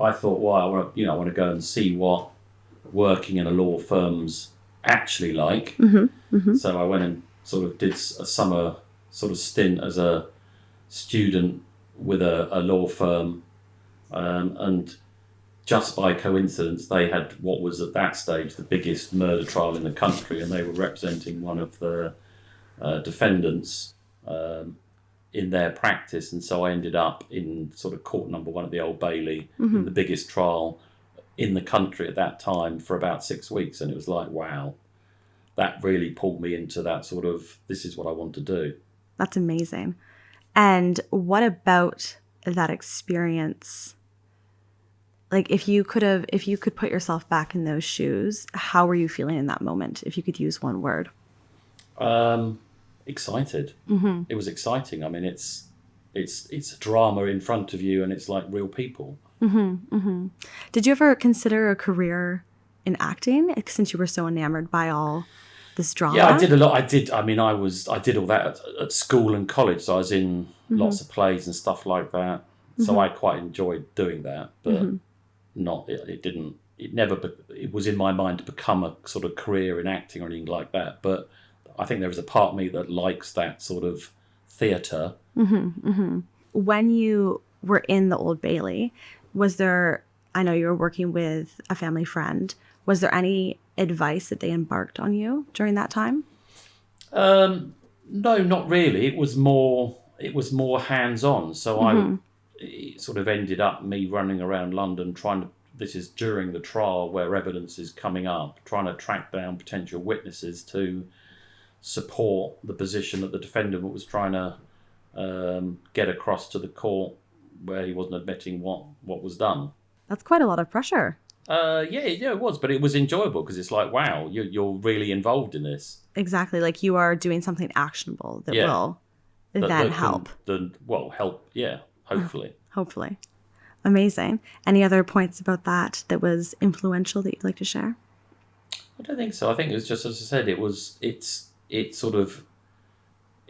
I thought, well, I want to go and see what working in a law firm's actually like. So I went and sort of did a summer sort of stint as a student with a law firm, and just by coincidence, they had what was at that stage the biggest murder trial in the country, and they were representing one of the defendants in their practice. And so I ended up in sort of court number 1 at the Old Bailey, in the biggest trial in the country at that time, for about 6 weeks. And it was like, wow, that really pulled me into that sort of, this is what I want to do. That's amazing. And what about that experience? Like, if you could put yourself back in those shoes, how were you feeling in that moment? If you could use one word. Excited. It was exciting. I mean, it's a drama in front of you, and it's like real people. Did you ever consider a career in acting, since you were so enamored by all this drama? Yeah, I did a lot. I did all that at school and college. So I was in lots of plays and stuff like that. So I quite enjoyed doing that, but it was in my mind to become a sort of career in acting or anything like that. But I think there is a part of me that likes that sort of theatre. When you were in the Old Bailey, I know you were working with a family friend, was there any advice that they embarked on you during that time? No, not really. It was more hands-on. So it sort of ended up me running around London this is during the trial where evidence is coming up, trying to track down potential witnesses to support the position that the defendant was trying to get across to the court, where he wasn't admitting what was done. That's quite a lot of pressure. Yeah, it was, but it was enjoyable because it's like, wow, you're really involved in this. Exactly, like you are doing something actionable that will then help. Help, yeah, hopefully. Hopefully. Amazing. Any other points about that was influential that you'd like to share? I don't think so. I think it was just, as I said, it sort of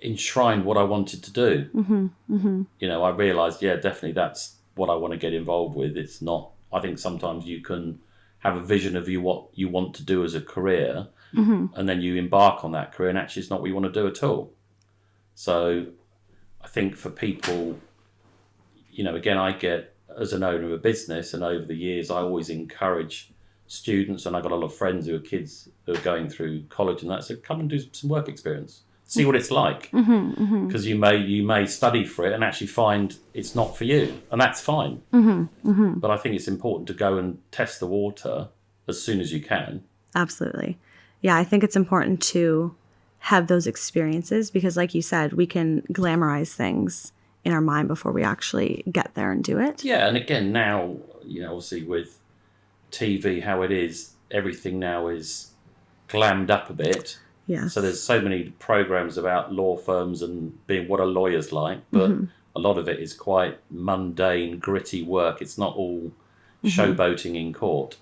enshrined what I wanted to do. I realised, definitely that's what I want to get involved with. It's not, I think sometimes you can have a vision of what you want to do as a career, and then you embark on that career, and actually it's not what you want to do at all. So I think for people, again, I get, as an owner of a business, and over the years, I always encourage students, and I've got a lot of friends who are kids who are going through college and that, so come and do some work experience. See what it's like. Because you may study for it and actually find it's not for you, and that's fine. But I think it's important to go and test the water as soon as you can. Absolutely. Yeah, I think it's important to have those experiences because, like you said, we can glamorize things in our mind before we actually get there and do it. Yeah, and again, now, obviously with TV, how it is, everything now is glammed up a bit. Yes. So there's so many programs about law firms and being what a lawyer's like, but a lot of it is quite mundane, gritty work. It's not all showboating in court.